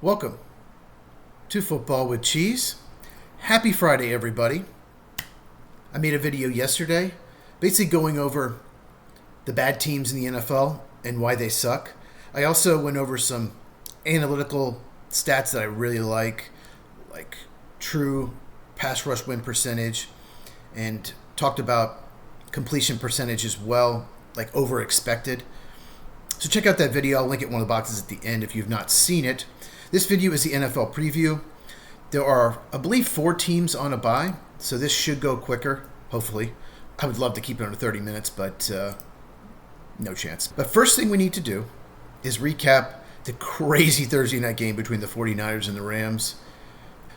Welcome to Football with Cheese. Happy Friday, everybody. I made a video yesterday basically going over the bad teams in the NFL and why they suck. I also went over some analytical stats that I really like true pass rush win percentage, and talked about completion percentage as well, like over expected. So check out that video. I'll link it in one of the boxes at the end if you've not seen it. This video is the NFL preview. There are, I believe, 4 teams on a bye, so this should go quicker, hopefully. I would love to keep it under 30 minutes, but no chance. But first thing we need to do is recap the crazy Thursday night game between the 49ers and the Rams.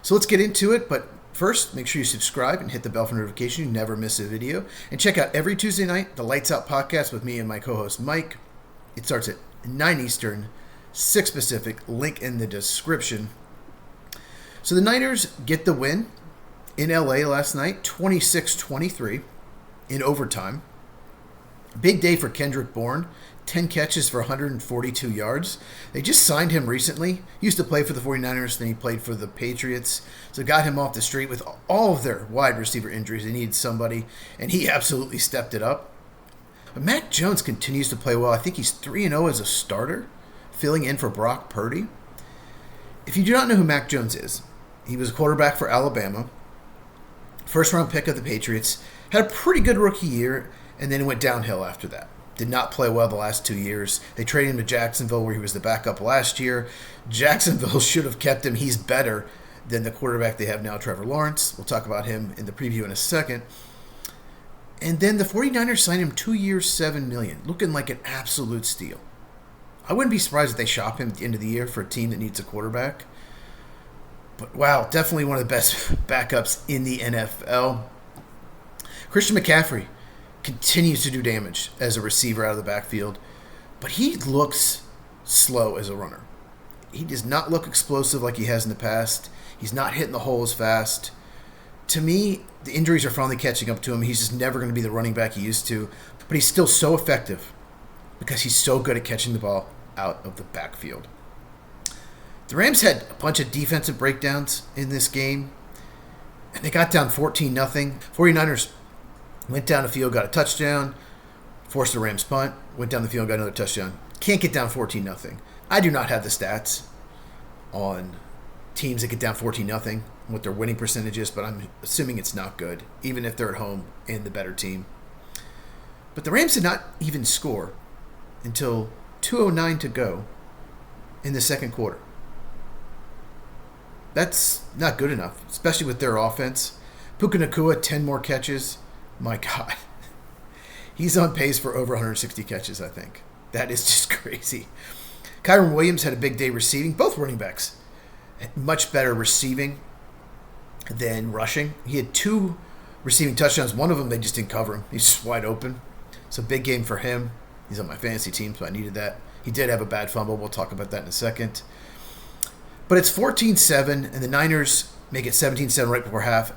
So let's get into it, but first, make sure you subscribe and hit the bell for notification. You never miss a video. And check out every Tuesday night, the Lights Out podcast with me and my co-host Mike. It starts at 9 Eastern, 6 Pacific, link in the description. So the Niners get the win in LA last night, 26-23 in overtime. Big day for Kendrick Bourne, 10 catches for 142 yards. They just signed him recently. He used to play for the 49ers, then he played for the Patriots. So got him off the street with all of their wide receiver injuries. They needed somebody, and he absolutely stepped it up. But Mac Jones continues to play well. I think he's 3-0 as a starter, filling in for Brock Purdy. If you do not know who Mac Jones is, he was a quarterback for Alabama, first-round pick of the Patriots, had a pretty good rookie year, and then went downhill after that. Did not play well the last 2 years. They traded him to Jacksonville, where he was the backup last year. Jacksonville should have kept him. He's better than the quarterback they have now, Trevor Lawrence. We'll talk about him in the preview in a second. And then the 49ers signed him 2 years, $7 million, looking like an absolute steal. I wouldn't be surprised if they shop him at the end of the year for a team that needs a quarterback. But wow, definitely one of the best backups in the NFL. Christian McCaffrey continues to do damage as a receiver out of the backfield, but he looks slow as a runner. He does not look explosive like he has in the past. He's not hitting the hole as fast. To me, the injuries are finally catching up to him. He's just never going to be the running back he used to, but he's still so effective because he's so good at catching the ball out of the backfield. The Rams had a bunch of defensive breakdowns in this game, and they got down 14-0. 49ers went down the field, got a touchdown, forced the Rams punt, went down the field, got another touchdown. Can't get down 14-0. I do not have the stats on teams that get down 14-0, what their winning percentage is, but I'm assuming it's not good, even if they're at home and the better team. But the Rams did not even score until 2:09 to go in the second quarter. That's not good enough, especially with their offense. Puka Nacua, 10 more catches. My God. He's on pace for over 160 catches, I think. That is just crazy. Kyren Williams had a big day receiving. Both running backs had much better receiving than rushing. He had 2 receiving touchdowns. One of them, they just didn't cover him. He's just wide open. It's a big game for him. He's on my fantasy team, so I needed that. He did have a bad fumble. We'll talk about that in a second. But it's 14-7, and the Niners make it 17-7 right before half.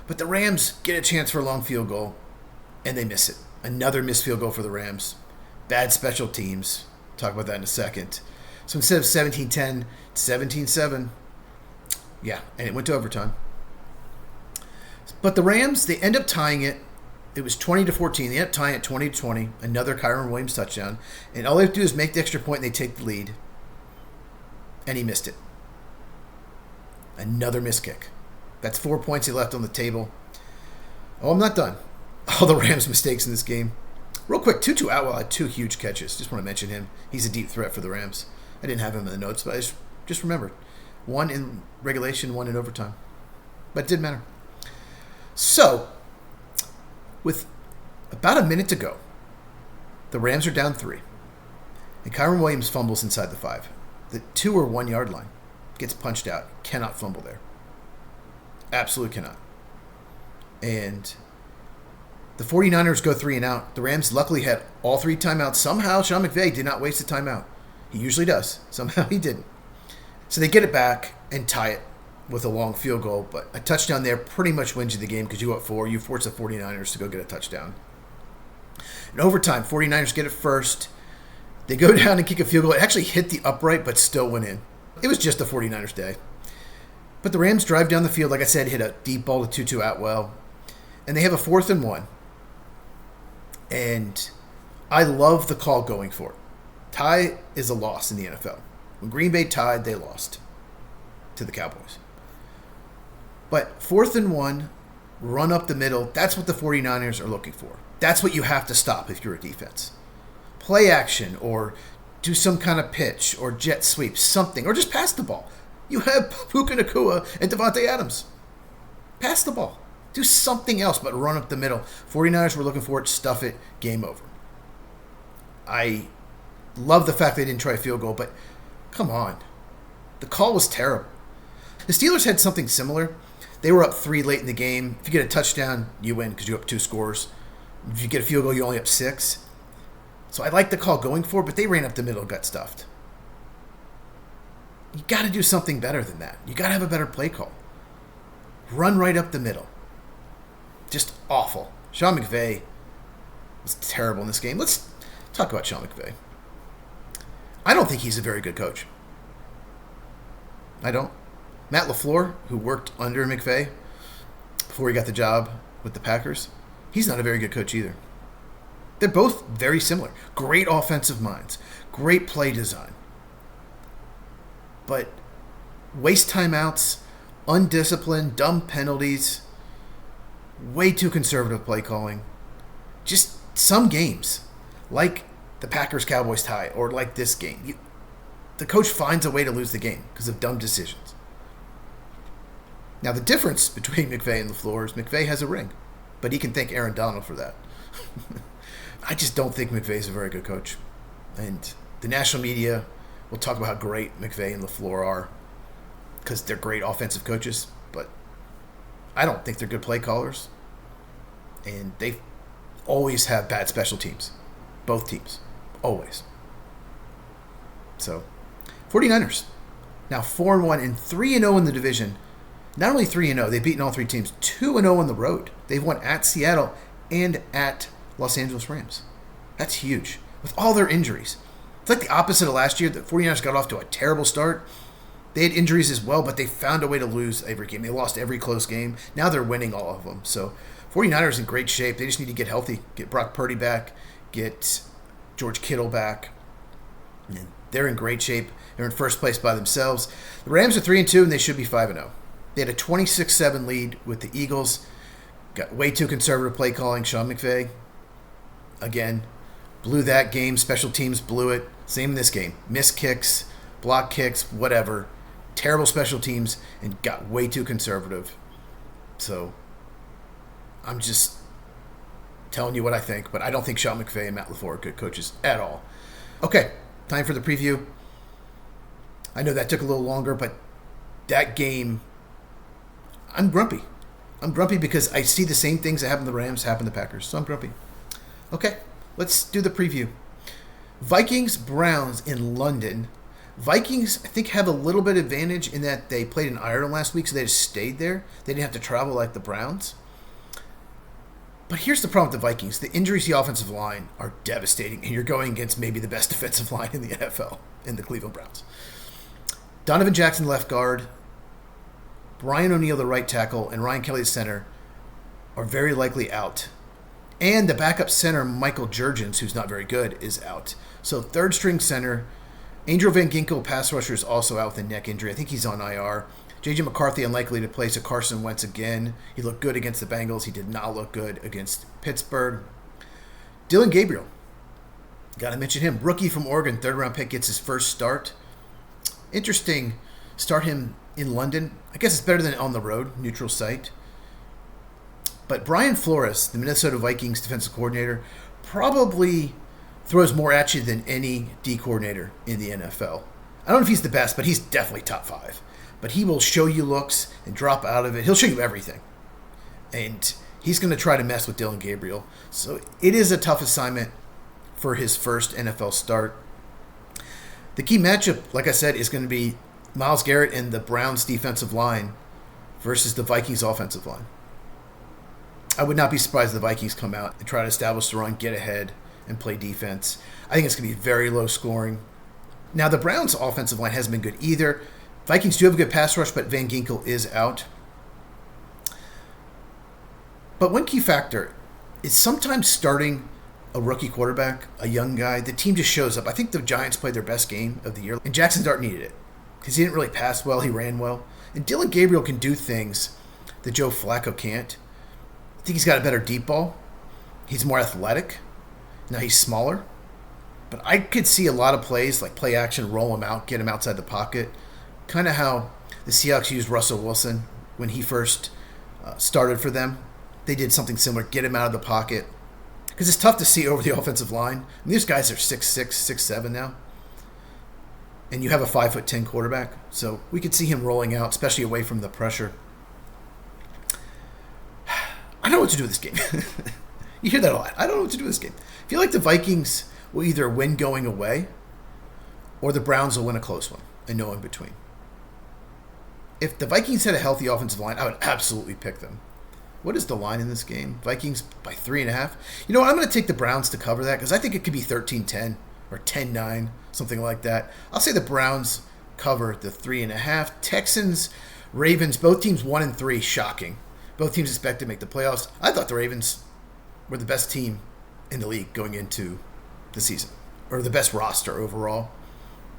But the Rams get a chance for a long field goal, and they miss it. Another missed field goal for the Rams. Bad special teams. Talk about that in a second. So instead of 17-10, 17-7. Yeah, and it went to overtime. But the Rams, they end up tying it. It was 20-14. They end up tying it 20-20. Another Kyren Williams touchdown. And all they have to do is make the extra point, and they take the lead. And he missed it. Another missed kick. That's 4 points he left on the table. Oh, I'm not done. All the Rams' mistakes in this game. Real quick, Tutu Atwell had 2 huge catches. Just want to mention him. He's a deep threat for the Rams. I didn't have him in the notes, but I just remembered. 1 in regulation, 1 in overtime. But it didn't matter. So, with about a minute to go, the Rams are down 3. And Kyren Williams fumbles inside the 5. The 2 or 1 yard line. Gets punched out. Cannot fumble there. Absolutely cannot. And the 49ers go 3 and out. The Rams luckily had all 3 timeouts. Somehow Sean McVay did not waste a timeout. He usually does. Somehow he didn't. So they get it back and tie it with a long field goal. But a touchdown there pretty much wins you the game because you go up 4. You force the 49ers to go get a touchdown. In overtime, 49ers get it first. They go down and kick a field goal. It actually hit the upright but still went in. It was just the 49ers day. But the Rams drive down the field, like I said, hit a deep ball to Tutu Atwell, and they have a 4th and 1. And I love the call going for it. Tie is a loss in the NFL. When Green Bay tied, they lost to the Cowboys. But 4th and 1, run up the middle, that's what the 49ers are looking for. That's what you have to stop if you're a defense. Play action or do some kind of pitch or jet sweep, something, or just pass the ball. You have Puka Nacua and Devontae Adams. Pass the ball. Do something else but run up the middle. 49ers were looking for it, stuff it, game over. I love the fact they didn't try a field goal, but come on. The call was terrible. The Steelers had something similar. They were up 3 late in the game. If you get a touchdown, you win because you're up 2 scores. If you get a field goal, you're only up 6. So I like the call going for it, but they ran up the middle and got stuffed. You got to do something better than that. You got to have a better play call. Run right up the middle. Just awful. Sean McVay was terrible in this game. Let's talk about Sean McVay. I don't think he's a very good coach. I don't. Matt LaFleur, who worked under McVay before he got the job with the Packers, he's not a very good coach either. They're both very similar. Great offensive minds. Great play design. But waste timeouts, undisciplined, dumb penalties, way too conservative play calling. Just some games, like the Packers-Cowboys tie, or like this game, the coach finds a way to lose the game because of dumb decisions. Now, the difference between McVay and LaFleur is McVay has a ring, but he can thank Aaron Donald for that. I just don't think McVay is a very good coach. And the national media will talk about how great McVay and LaFleur are because they're great offensive coaches, but I don't think they're good play callers. And they always have bad special teams. Both teams. Always. So, 49ers. Now 4-1 and 3-0 in the division. Not only 3-0, they've beaten all 3 teams. 2-0 on the road. They've won at Seattle and at Los Angeles Rams. That's huge. With all their injuries. It's like the opposite of last year. The 49ers got off to a terrible start. They had injuries as well, but they found a way to lose every game. They lost every close game. Now they're winning all of them. So 49ers in great shape. They just need to get healthy. Get Brock Purdy back. Get George Kittle back. And they're in great shape. They're in first place by themselves. The Rams are 3-2, and they should be 5-0. They had a 26-7 lead with the Eagles. Got way too conservative play calling. Sean McVay, again, blew that game. Special teams blew it. Same in this game. Missed kicks, block kicks, whatever. Terrible special teams and got way too conservative. So I'm just telling you what I think, but I don't think Sean McVay and Matt LaFleur are good coaches at all. Okay, time for the preview. I know that took a little longer, but that game, I'm grumpy. I'm grumpy because I see the same things that happened to the Rams happen to the Packers, so I'm grumpy. Okay, let's do the preview. Vikings-Browns in London. Vikings, I think, have a little bit of advantage in that they played in Ireland last week, so they just stayed there. They didn't have to travel like the Browns. But here's the problem with the Vikings. The injuries to the offensive line are devastating, and you're going against maybe the best defensive line in the NFL in the Cleveland Browns. Donovan Jackson, left guard. Brian O'Neill, the right tackle, and Ryan Kelly, the center, are very likely out. And the backup center, Michael Jurgens, who's not very good, is out. So third-string center. Andrew Van Ginkel, pass rusher, is also out with a neck injury. I think he's on IR. J.J. McCarthy unlikely to play, so Carson Wentz again. He looked good against the Bengals. He did not look good against Pittsburgh. Dylan Gabriel. Got to mention him. Rookie from Oregon, third-round pick, gets his first start. Interesting. Start him in London. I guess it's better than on the road, neutral site. But Brian Flores, the Minnesota Vikings defensive coordinator, probably throws more at you than any D coordinator in the NFL. I don't know if he's the best, but he's definitely top 5. But he will show you looks and drop out of it. He'll show you everything. And he's going to try to mess with Dylan Gabriel. So it is a tough assignment for his first NFL start. The key matchup, like I said, is going to be Myles Garrett and the Browns defensive line versus the Vikings offensive line. I would not be surprised if the Vikings come out and try to establish the run, get ahead, and play defense. I think it's going to be very low scoring. Now, the Browns' offensive line hasn't been good either. Vikings do have a good pass rush, but Van Ginkel is out. But one key factor is sometimes starting a rookie quarterback, a young guy, the team just shows up. I think the Giants played their best game of the year, and Jackson Dart needed it because he didn't really pass well. He ran well. And Dylan Gabriel can do things that Joe Flacco can't. I think he's got a better deep ball. He's more athletic. Now he's smaller. But I could see a lot of plays, like play action, roll him out, get him outside the pocket. Kind of how the Seahawks used Russell Wilson when he first started for them. They did something similar, get him out of the pocket. Because it's tough to see over the offensive line. I mean, these guys are 6'6", 6'7" now. And you have a 5'10" quarterback. So we could see him rolling out, especially away from the pressure. I don't know what to do with this game. You hear that a lot. I don't know what to do with this game. I feel like the Vikings will either win going away or the Browns will win a close one and no in between. If the Vikings had a healthy offensive line, I would absolutely pick them. What is the line in this game? Vikings by 3.5. You know what? I'm going to take the Browns to cover that because I think it could be 13-10 or 10-9, something like that. I'll say the Browns cover the 3.5. Texans, Ravens, both teams 1-3. Shocking. Both teams expect to make the playoffs. I thought the Ravens were the best team in the league going into the season, or the best roster overall.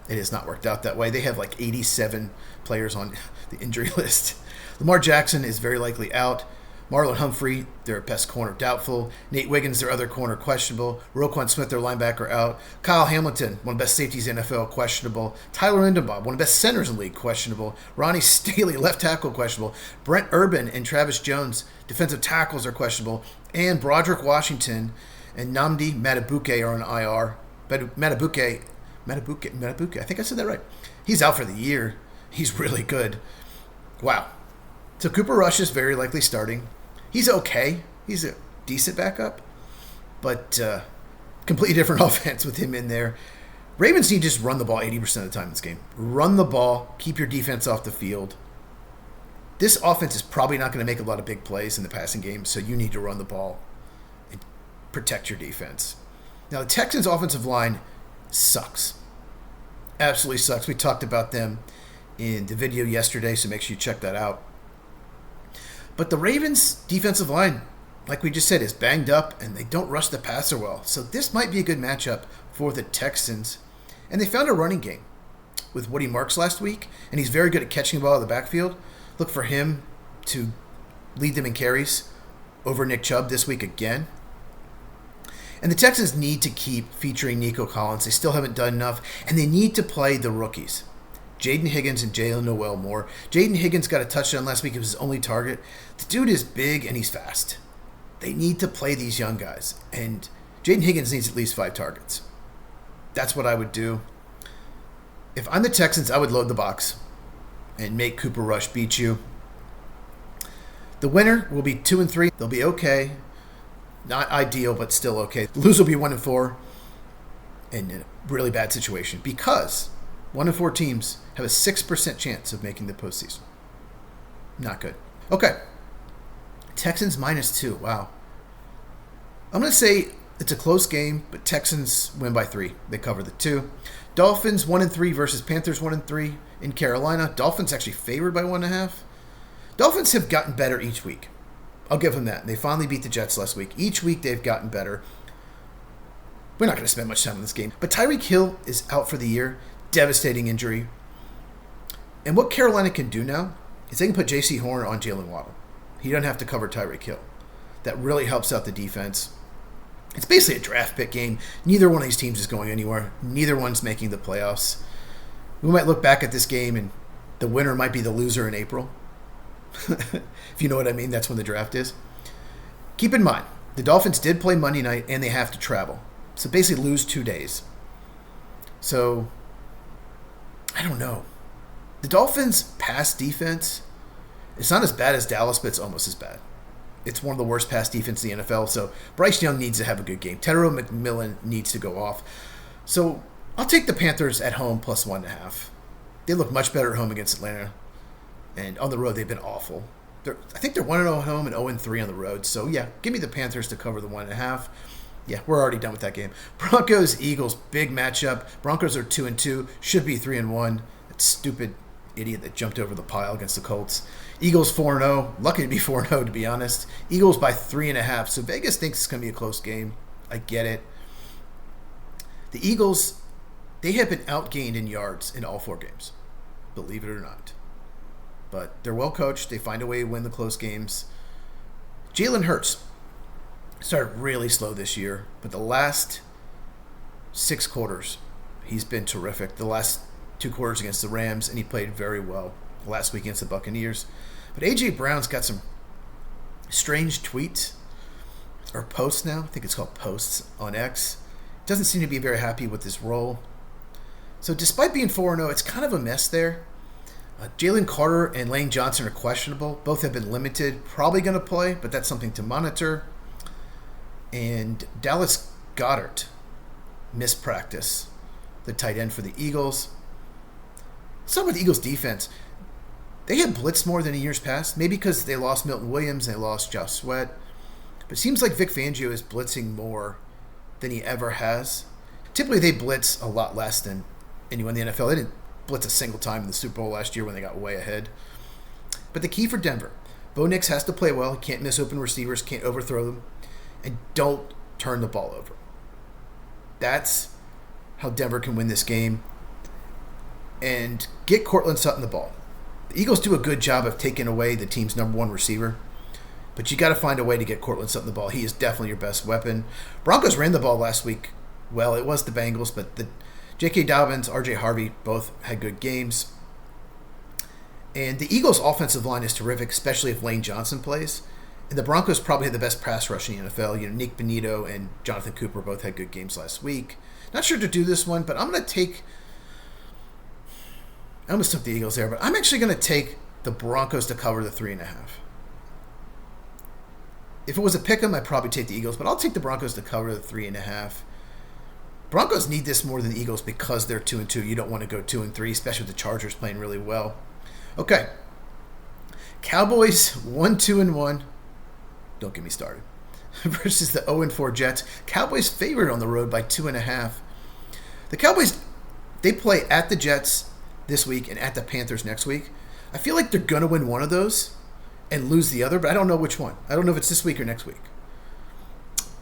It has not worked out that way. They have like 87 players on the injury list. Lamar Jackson is very likely out. Marlon Humphrey, their best corner, doubtful. Nate Wiggins, their other corner, questionable. Roquan Smith, their linebacker, out. Kyle Hamilton, one of the best safeties in the NFL, questionable. Tyler Lindenbaum, one of the best centers in the league, questionable. Ronnie Staley, left tackle, questionable. Brent Urban and Travis Jones, defensive tackles, are questionable. And Broderick Washington and Nnamdi Madubuike are on IR. Madubuike, I think I said that right. He's out for the year. He's really good. Wow. So Cooper Rush is very likely starting. He's okay. He's a decent backup. But completely different offense with him in there. Ravens need to just run the ball 80% of the time in this game. Run the ball. Keep your defense off the field. This offense is probably not going to make a lot of big plays in the passing game, so you need to run the ball and protect your defense. Now, the Texans' offensive line sucks. Absolutely sucks. We talked about them in the video yesterday, so make sure you check that out. But the Ravens' defensive line, like we just said, is banged up, and they don't rush the passer well. So this might be a good matchup for the Texans. And they found a running game with Woody Marks last week, and he's very good at catching the ball out of the backfield. Look for him to lead them in carries over Nick Chubb this week again. And the Texans need to keep featuring Nico Collins. They still haven't done enough, and they need to play the rookies. Jaden Higgins and Jalen Noel Moore. Jaden Higgins got a touchdown last week. It was his only target. The dude is big and he's fast. They need to play these young guys. And Jaden Higgins needs at least 5 targets. That's what I would do. If I'm the Texans, I would load the box and make Cooper Rush beat you. The winner will be 2-3. They'll be okay. Not ideal, but still okay. The loser will be 1-4 and in a really bad situation because 1-4 teams have a 6% chance of making the postseason. Not good. Okay. Texans -2. Wow. I'm going to say it's a close game, but Texans win by 3. They cover the 2. Dolphins 1-3 versus Panthers 1-3 in Carolina. Dolphins actually favored by 1.5. Dolphins have gotten better each week. I'll give them that. They finally beat the Jets last week. Each week they've gotten better. We're not going to spend much time on this game. But Tyreek Hill is out for the year. Devastating injury. And what Carolina can do now is they can put J.C. Horn on Jalen Waddle. He doesn't have to cover Tyreek Hill. That really helps out the defense. It's basically a draft pick game. Neither one of these teams is going anywhere. Neither one's making the playoffs. We might look back at this game and the winner might be the loser in April. If you know what I mean, that's when the draft is. Keep in mind, the Dolphins did play Monday night and they have to travel. So basically lose 2 days. So I don't know. The Dolphins' pass defense, it's not as bad as Dallas, but it's almost as bad. It's one of the worst pass defense in the NFL, so Bryce Young needs to have a good game. Tedero McMillan needs to go off. So I'll take the Panthers at home plus 1.5. They look much better at home against Atlanta, and on the road they've been awful. I think they're 1-0 at home and 0-3 on the road. So yeah, give me the Panthers to cover the 1.5. Yeah, we're already done with that game. Broncos Eagles, big matchup. Broncos are 2-2, should be 3-1. That stupid idiot that jumped over the pile against the Colts. Eagles 4-0, lucky to be 4-0 to be honest. Eagles by 3.5. So Vegas thinks it's going to be a close game. I get it. The Eagles, they have been outgained in yards in all 4 games, believe it or not. But they're well coached. They find a way to win the close games. Jalen Hurts started really slow this year, but the last 6 quarters, he's been terrific. The last 2 quarters against the Rams, and he played very well last week against the Buccaneers. But A.J. Brown's got some strange tweets, or posts now. I think it's called posts on X. Doesn't seem to be very happy with his role. So despite being 4-0, it's kind of a mess there. Jalen Carter and Lane Johnson are questionable. Both have been limited. Probably going to play, but that's something to monitor. And Dallas Goedert missed practice, the tight end for the Eagles. Let's talk about the Eagles' defense. They have blitzed more than in years past, maybe because they lost Milton Williams and they lost Josh Sweat. But it seems like Vic Fangio is blitzing more than he ever has. Typically, they blitz a lot less than anyone in the NFL. They didn't blitz a single time in the Super Bowl last year when they got way ahead. But the key for Denver, Bo Nix has to play well. He can't miss open receivers, can't overthrow them, and don't turn the ball over. That's how Denver can win this game. And get Courtland Sutton the ball. The Eagles do a good job of taking away the team's number 1 receiver, but you got to find a way to get Courtland Sutton the ball. He is definitely your best weapon. Broncos ran the ball last week. Well, it was the Bengals, but the J.K. Dobbins, R.J. Harvey both had good games. And the Eagles' offensive line is terrific, especially if Lane Johnson plays. And the Broncos probably had the best pass rush in the NFL. Nick Bonito and Jonathan Cooper both had good games last week. Not sure to do this one, but I'm going to take... I almost took the Eagles there, but I'm actually going to take the Broncos to cover the 3.5. If it was a pick 'em, I'd probably take the Eagles, but I'll take the Broncos to cover the 3.5. Broncos need this more than the Eagles because they're 2-2. You don't want to go 2-3, especially with the Chargers playing really well. Okay. Cowboys 1-2-1. Don't get me started. Versus the 0-4 Jets. Cowboys favored on the road by 2.5. The Cowboys, they play at the Jets this week and at the Panthers next week. I feel like they're going to win one of those and lose the other, but I don't know which one. I don't know if it's this week or next week.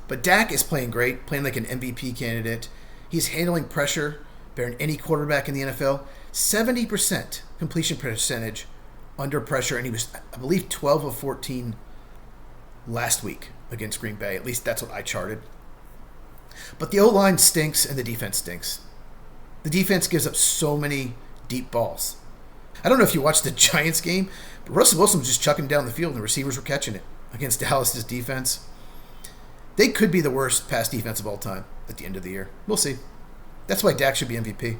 But Dak is playing great, playing like an MVP candidate. He's handling pressure better than any quarterback in the NFL. 70% completion percentage under pressure, and he was, I believe, 12 of 14 last week against Green Bay. At least that's what I charted. But the O-line stinks and the defense stinks. The defense gives up so many deep balls. I don't know if you watched the Giants game, but Russell Wilson was just chucking down the field and the receivers were catching it against Dallas' defense. They could be the worst pass defense of all time at the end of the year. We'll see. That's why Dak should be MVP.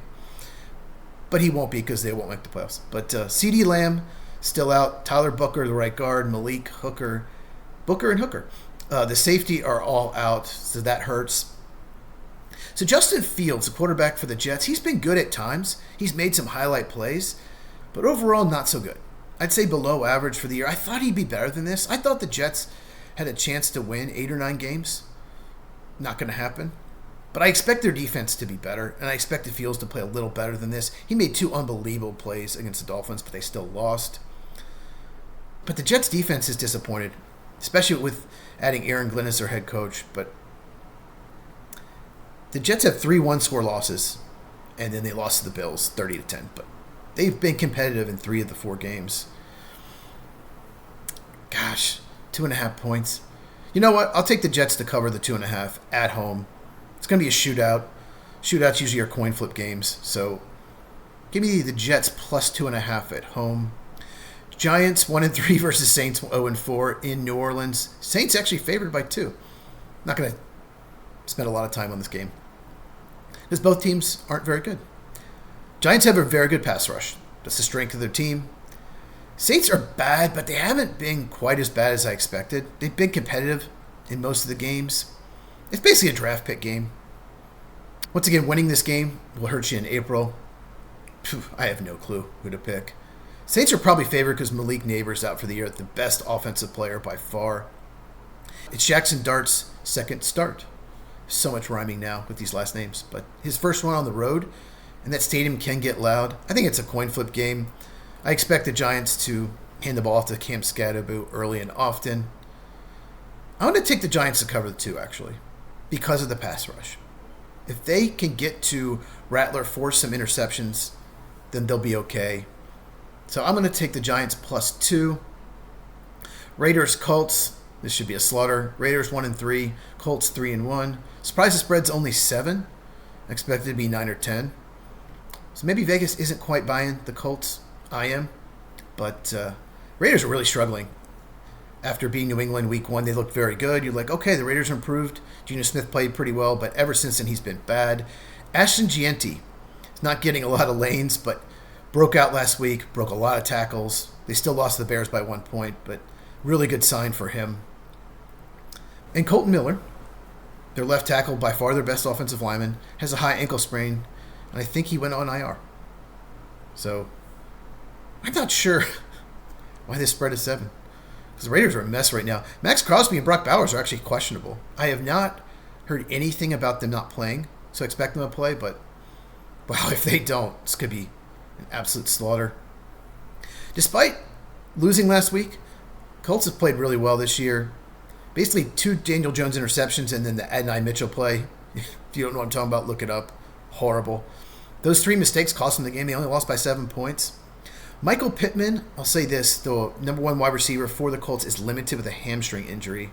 But he won't be because they won't make the playoffs. But CeeDee Lamb still out. Tyler Booker, the right guard. Malik Hooker. Booker and Hooker. The safety are all out, so that hurts. So Justin Fields, the quarterback for the Jets, he's been good at times. He's made some highlight plays, but overall not so good. I'd say below average for the year. I thought he'd be better than this. I thought the Jets had a chance to win 8 or 9 games. Not going to happen. But I expect their defense to be better, and I expected Fields to play a little better than this. He made 2 unbelievable plays against the Dolphins, but they still lost. But the Jets' defense is disappointed, especially with adding Aaron Glenn as their head coach. But the Jets have 3 one-score losses, and then they lost to the Bills 30-10. But they've been competitive in 3 of the 4 games. Gosh, 2.5 points. You know what? I'll take the Jets to cover the 2.5 at home. It's going to be a shootout. Shootouts usually are coin flip games. So give me the Jets plus 2.5 at home. Giants 1-3 versus Saints 0-4 in New Orleans. Saints actually favored by 2. Not going to spend a lot of time on this game because both teams aren't very good. Giants have a very good pass rush. That's the strength of their team. Saints are bad, but they haven't been quite as bad as I expected. They've been competitive in most of the games. It's basically a draft pick game. Once again, winning this game will hurt you in April. I have no clue who to pick. Saints are probably favored because Malik Neighbors out for the year, the best offensive player by far. It's Jackson Dart's second start. So much rhyming now with these last names. But his first one on the road, and that stadium can get loud. I think it's a coin flip game. I expect the Giants to hand the ball off to Cam Skattebo early and often. I'm going to take the Giants to cover the 2, actually, because of the pass rush. If they can get to Rattler, force some interceptions, then they'll be okay. So I'm going to take the Giants +2. Raiders, Colts. This should be a slaughter. Raiders 1-3, Colts 3-1. Surprise, the spread's only 7. I expect it to be 9 or 10. So maybe Vegas isn't quite buying the Colts. I am. But Raiders are really struggling. After beating New England week 1, they looked very good. You're like, okay, the Raiders are improved. Geno Smith played pretty well, but ever since then he's been bad. Ashton Gianti is not getting a lot of lanes, but broke out last week, broke a lot of tackles. They still lost to the Bears by 1 point, but really good sign for him. And Colton Miller, their left tackle, by far their best offensive lineman, has a high ankle sprain, and I think he went on IR. So I'm not sure why this spread is 7. Because the Raiders are a mess right now. Max Crosby and Brock Bowers are actually questionable. I have not heard anything about them not playing, so I expect them to play, but wow, if they don't, this could be an absolute slaughter. Despite losing last week, Colts have played really well this year. Basically 2 Daniel Jones interceptions and then the Adonai Mitchell play. If you don't know what I'm talking about, look it up. Horrible. Those 3 mistakes cost them the game. They only lost by 7 points. Michael Pittman, I'll say this, the number 1 wide receiver for the Colts, is limited with a hamstring injury.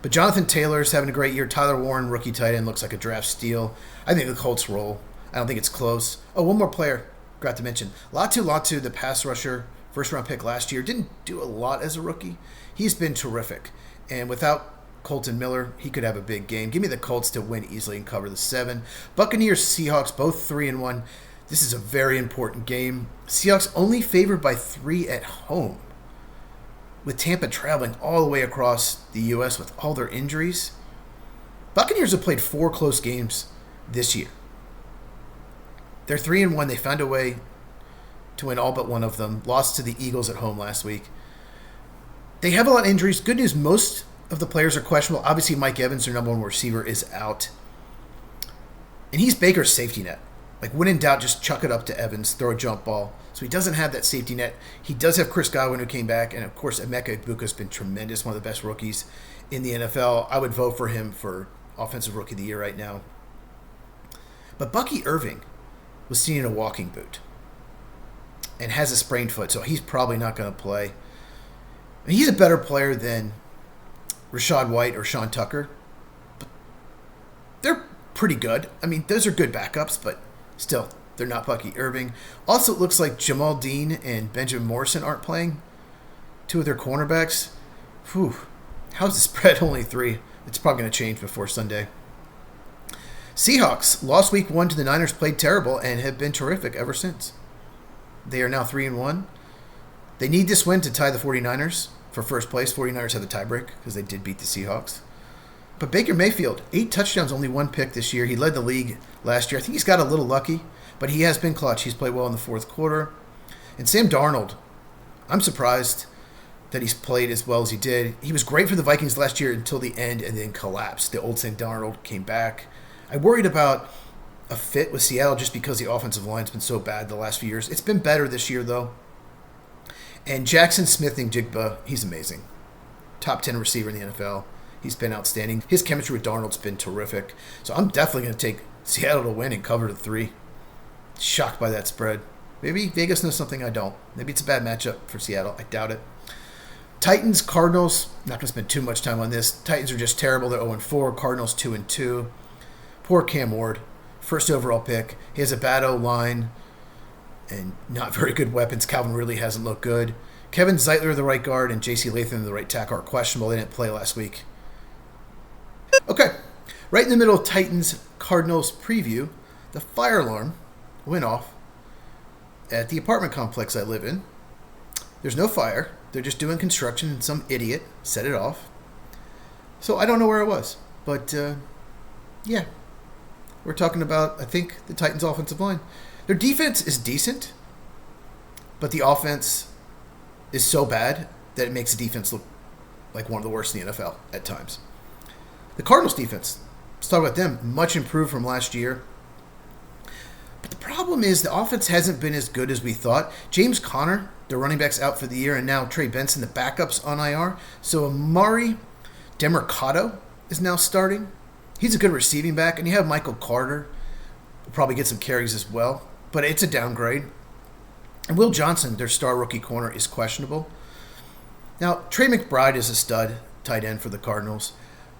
But Jonathan Taylor's having a great year. Tyler Warren, rookie tight end, looks like a draft steal. I think the Colts roll. I don't think it's close. Oh, one more player I forgot to mention. Latu, the pass rusher, first-round pick last year, didn't do a lot as a rookie. He's been terrific. And without Colton Miller, he could have a big game. Give me the Colts to win easily and cover the 7. Buccaneers, Seahawks, both 3-1. This is a very important game. Seahawks only favored by 3 at home. With Tampa traveling all the way across the U.S. with all their injuries. Buccaneers have played 4 close games this year. They're 3-1. They found a way to win all but one of them. Lost to the Eagles at home last week. They have a lot of injuries. Good news, most of the players are questionable. Obviously, Mike Evans, their number 1 receiver, is out. And he's Baker's safety net. Like, when in doubt, just chuck it up to Evans, throw a jump ball. So he doesn't have that safety net. He does have Chris Godwin, who came back. And, of course, Emeka Egbuka has been tremendous, one of the best rookies in the NFL. I would vote for him for Offensive Rookie of the Year right now. But Bucky Irving was seen in a walking boot and has a sprained foot, so he's probably not going to play. I mean, he's a better player than Rachaad White or Sean Tucker. But they're pretty good. I mean, those are good backups, but still, they're not Bucky Irving. Also, it looks like Jamal Dean and Benjamin Morrison aren't playing. 2 of their cornerbacks. Whew. How's the spread only 3? It's probably going to change before Sunday. Seahawks lost week 1 to the Niners, played terrible, and have been terrific ever since. They are now 3-1. They need this win to tie the 49ers for first place. 49ers have the tiebreak because they did beat the Seahawks. But Baker Mayfield, 8 touchdowns, only 1 pick this year. He led the league last year. I think he's got a little lucky, but he has been clutch. He's played well in the 4th quarter. And Sam Darnold, I'm surprised that he's played as well as he did. He was great for the Vikings last year until the end and then collapsed. The old Sam Darnold came back. I worried about a fit with Seattle just because the offensive line's been so bad the last few years. It's been better this year, though. And Jackson Smith-Njigba, he's amazing. Top 10 receiver in the NFL. He's been outstanding. His chemistry with Darnold's been terrific. So I'm definitely going to take Seattle to win and cover the 3. Shocked by that spread. Maybe Vegas knows something I don't. Maybe it's a bad matchup for Seattle. I doubt it. Titans, Cardinals. Not going to spend too much time on this. Titans are just terrible. They're 0-4. Cardinals 2-2. Poor Cam Ward. First overall pick. He has a bad O-line and not very good weapons. Calvin Ridley hasn't looked good. Kevin Zeitler, the right guard, and J.C. Latham, the right tackle, are questionable. They didn't play last week. Okay. Right in the middle of Titans-Cardinals preview, the fire alarm went off at the apartment complex I live in. There's no fire. They're just doing construction, and some idiot set it off. So I don't know where it was. But, yeah. We're talking about, I think, the Titans' offensive line. Their defense is decent, but the offense is so bad that it makes the defense look like one of the worst in the NFL at times. The Cardinals' defense, Let's talk about them. Much improved from last year. But the problem is the offense hasn't been as good as we thought. James Conner, the running back's out for the year, and now Trey Benson, the backup's on IR. So Amari Demercado is now starting. He's a good receiving back, and you have Michael Carter. Will probably get some carries as well, but it's a downgrade. And Will Johnson, their star rookie corner, is questionable. Now, Trey McBride is a stud tight end for the Cardinals,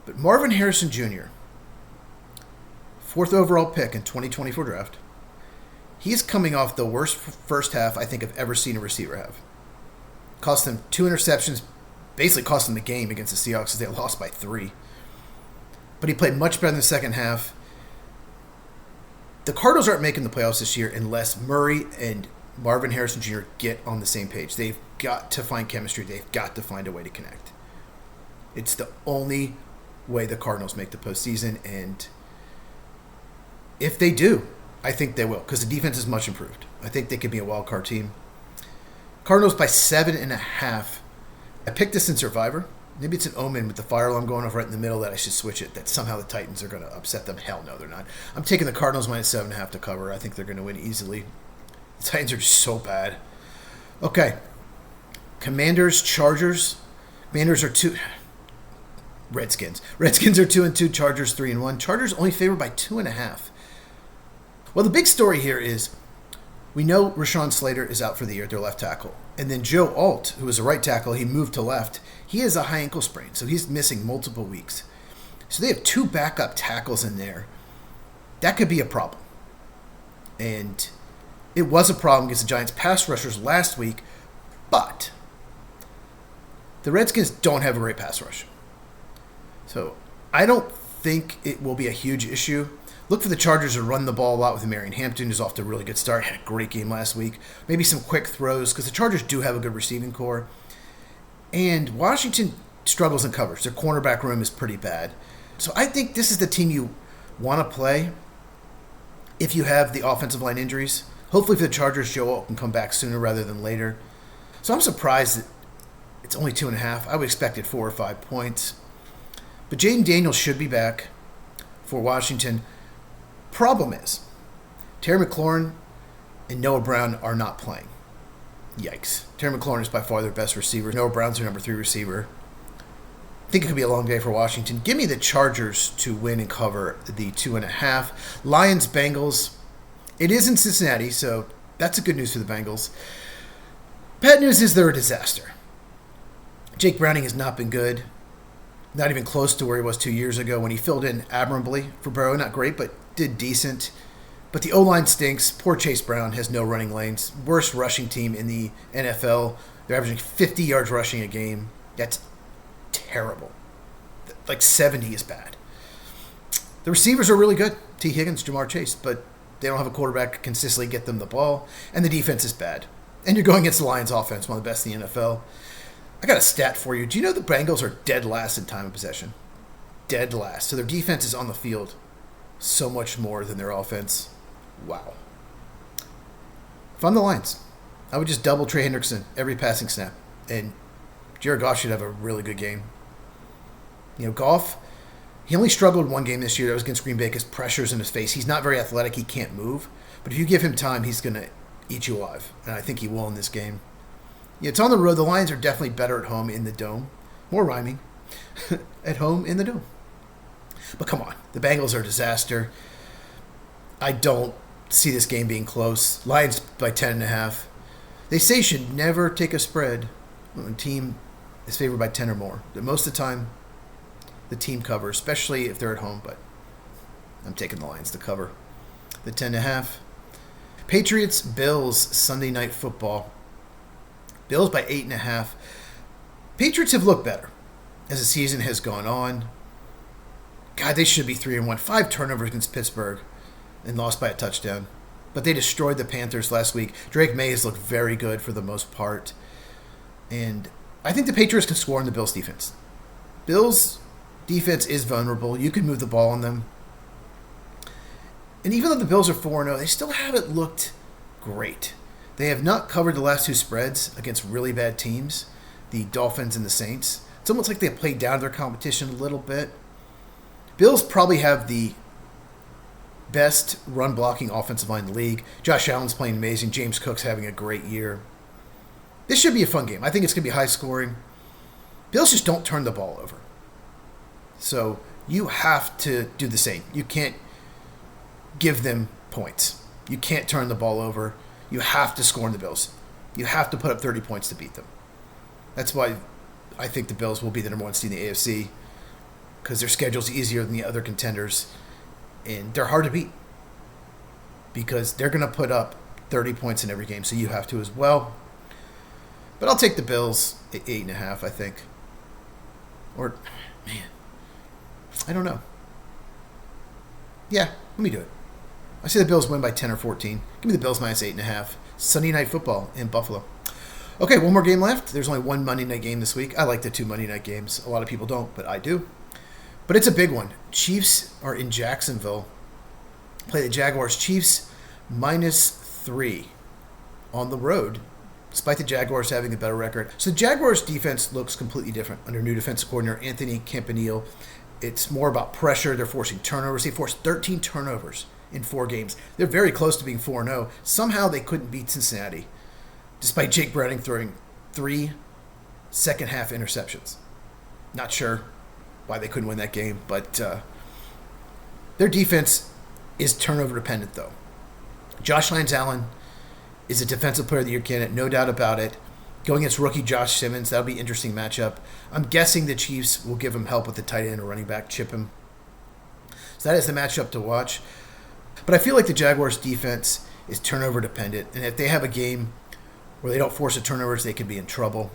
but Marvin Harrison Jr., 4th overall pick in 2024 draft, he's coming off the worst first half I think I've ever seen a receiver have. Cost them 2 interceptions, basically cost them the game against the Seahawks as they lost by 3. But he played much better in the second half. The Cardinals aren't making the playoffs this year unless Murray and Marvin Harrison Jr. get on the same page. They've got to find chemistry. They've got to find a way to connect. It's the only way the Cardinals make the postseason, and if they do, I think they will, because the defense is much improved. I think they could be a wild card team. Cardinals by 7.5. I picked this in Survivor. Maybe it's an omen with the fire alarm going off right in the middle that I should switch it, that somehow the Titans are going to upset them. Hell no, they're not. I'm taking the Cardinals minus 7.5 to cover. I think they're going to win easily. The Titans are just so bad. Okay. Commanders, Chargers. Commanders are 2. Redskins. Redskins are 2-2. Chargers 3-1. Chargers only favored by 2.5. Well, the big story here is we know Rashawn Slater is out for the year, their left tackle. And then Joe Alt, who was a right tackle, he moved to left. He has a high ankle sprain, so he's missing multiple weeks. So they have 2 backup tackles in there. That could be a problem. And it was a problem against the Giants' pass rushers last week, but the Redskins don't have a great pass rush. So I don't think it will be a huge issue. Look for the Chargers to run the ball a lot with Marion Hampton, who's off to a really good start. Had a great game last week. Maybe some quick throws, because the Chargers do have a good receiving core. And Washington struggles in coverage. Their cornerback room is pretty bad. So I think this is the team you want to play if you have the offensive line injuries. Hopefully for the Chargers, Joe Alt can come back sooner rather than later. So I'm surprised that it's only 2.5. I would expect it 4 or 5 points. But Jaden Daniels should be back for Washington. Problem is, Terry McLaurin and Noah Brown are not playing. Yikes. Terry McLaurin is by far their best receiver. Noah Brown's their number 3 receiver. I think it could be a long day for Washington. Give me the Chargers to win and cover the 2.5. Lions, Bengals. It is in Cincinnati, so that's a good news for the Bengals. Bad news is they're a disaster. Jake Browning has not been good. Not even close to where he was 2 years ago when he filled in admirably for Burrow. Not great, but did decent. But the O-line stinks. Poor Chase Brown has no running lanes. Worst rushing team in the NFL. They're averaging 50 yards rushing a game. That's terrible. Like 70 is bad. The receivers are really good. T. Higgins, Jamar Chase, but they don't have a quarterback to consistently get them the ball. And the defense is bad. And you're going against the Lions offense, one of the best in the NFL. I got a stat for you. Do you know the Bengals are dead last in time of possession? Dead last. So their defense is on the field so much more than their offense. Wow. If I'm the Lions, I would just double Trey Hendrickson every passing snap. And Jared Goff should have a really good game. You know, Goff, he only struggled one game this year. That was against Green Bay because pressure's in his face. He's not very athletic. He can't move. But if you give him time, he's going to eat you alive. And I think he will in this game. Yeah, it's on the road. The Lions are definitely better at home in the Dome. More rhyming. At home in the Dome. But come on. The Bengals are a disaster. I don't see this game being close. Lions by 10.5. They say you should never take a spread when a team is favored by 10 or more. But most of the time, the team covers, especially if they're at home. But I'm taking the Lions to cover the 10.5. Patriots, Bills, Sunday Night Football. Bills by 8.5. Patriots have looked better as the season has gone on. God, they should be 3-1. 5 turnovers against Pittsburgh and lost by a touchdown. But they destroyed the Panthers last week. Drake May has looked very good for the most part. And I think the Patriots can score on the Bills' defense. Bills' defense is vulnerable. You can move the ball on them. And even though the Bills are 4-0, they still haven't looked great. They have not covered the last 2 spreads against really bad teams, the Dolphins and the Saints. It's almost like they played down their competition a little bit. Bills probably have the best run blocking offensive line in the league. Josh Allen's playing amazing. James Cook's having a great year. This should be a fun game. I think it's going to be high scoring. Bills just don't turn the ball over. So you have to do the same. You can't give them points. You can't turn the ball over. You have to score in the Bills. You have to put up 30 points to beat them. That's why I think the Bills will be the number one seed in the AFC, because their schedule's easier than the other contenders, and they're hard to beat because they're going to put up 30 points in every game, so you have to as well. But I'll take the Bills at 8.5, I think. Or, man, I don't know. Yeah, let me do it. I say the Bills win by 10 or 14. Give me the Bills minus 8.5. Sunday Night Football in Buffalo. Okay, one more game left. There's only one Monday night game this week. I like the 2 Monday night games. A lot of people don't, but I do. But it's a big one. Chiefs are in Jacksonville. Play the Jaguars. Chiefs -3 on the road, despite the Jaguars having a better record. So the Jaguars' defense looks completely different under new defensive coordinator Anthony Campanile. It's more about pressure. They're forcing turnovers. They forced 13 turnovers in 4 games. They're very close to being 4-0. Somehow they couldn't beat Cincinnati, despite Jake Browning throwing 3 second-half interceptions. Not sure why they couldn't win that game, but their defense is turnover dependent, though. Josh Allen is a Defensive Player of the Year candidate, no doubt about it. Going against rookie Josh Simmons, that'll be an interesting matchup. I'm guessing the Chiefs will give him help with the tight end or running back, chip him. So that is the matchup to watch. But I feel like the Jaguars' defense is turnover dependent, and if they have a game where they don't force the turnovers, they could be in trouble.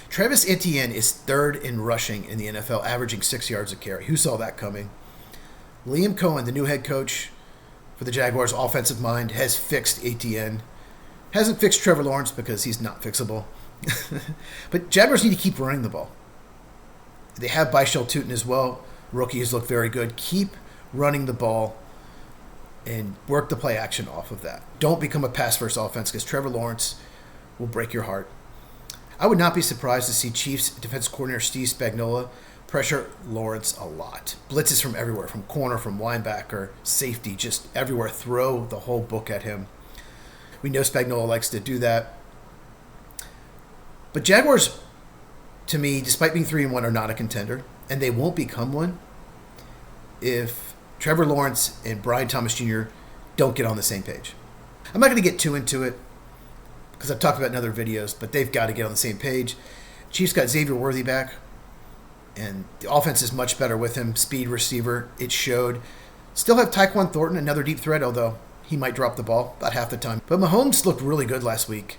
Travis Etienne is 3rd in rushing in the NFL, averaging 6 yards a carry. Who saw that coming? Liam Cohen, the new head coach for the Jaguars' offensive mind, has fixed Etienne. Hasn't fixed Trevor Lawrence because he's not fixable. But Jaguars need to keep running the ball. They have Byshel Tootin as well. Rookies look very good. Keep running the ball and work the play action off of that. Don't become a pass-first offense, because Trevor Lawrence will break your heart. I would not be surprised to see Chiefs defensive coordinator Steve Spagnuolo pressure Lawrence a lot. Blitzes from everywhere, from corner, from linebacker, safety, just everywhere. Throw the whole book at him. We know Spagnuolo likes to do that. But Jaguars, to me, despite being 3-1, are not a contender, and they won't become one if Trevor Lawrence and Brian Thomas Jr. don't get on the same page. I'm not going to get too into it because I've talked about it in other videos, but they've got to get on the same page. Chiefs got Xavier Worthy back, and the offense is much better with him. Speed receiver, it showed. Still have Tyquan Thornton, another deep threat, although he might drop the ball about half the time. But Mahomes looked really good last week.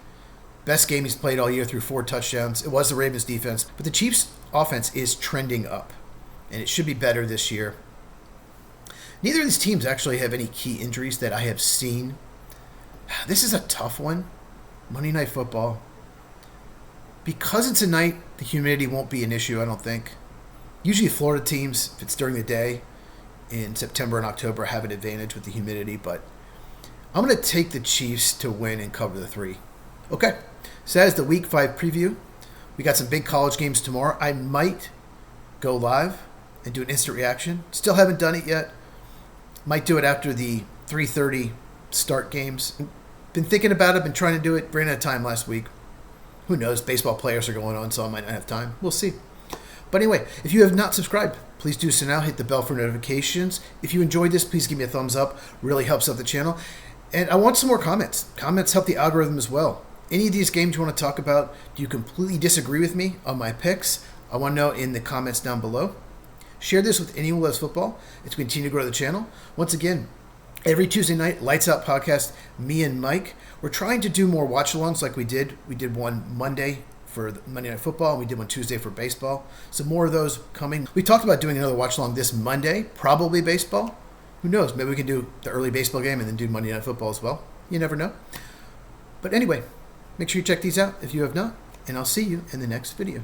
Best game he's played all year, through 4 touchdowns. It was the Ravens defense, but the Chiefs offense is trending up, and it should be better this year. Neither of these teams actually have any key injuries that I have seen. This is a tough one. Monday Night Football. Because it's a night, the humidity won't be an issue, I don't think. Usually Florida teams, if it's during the day in September and October, have an advantage with the humidity, but I'm going to take the Chiefs to win and cover the 3. Okay, so that is the Week 5 preview. We got some big college games tomorrow. I might go live and do an instant reaction. Still haven't done it yet. Might do it after the 3:30 start games. Been thinking about it, been trying to do it. Ran out of time last week. Who knows? Baseball players are going on, so I might not have time. We'll see. But anyway, if you have not subscribed, please do so now. Hit the bell for notifications. If you enjoyed this, please give me a thumbs up. Really helps out the channel. And I want some more comments. Comments help the algorithm as well. Any of these games you want to talk about, do you completely disagree with me on my picks? I want to know in the comments down below. Share this with anyone who loves football. It's going to continue to grow the channel. Once again, every Tuesday night, Lights Out Podcast, me and Mike. We're trying to do more watch-alongs like we did. We did one Monday for Monday Night Football, and we did one Tuesday for baseball. So more of those coming. We talked about doing another watch-along this Monday, probably baseball. Who knows? Maybe we can do the early baseball game and then do Monday Night Football as well. You never know. But anyway, make sure you check these out if you have not, and I'll see you in the next video.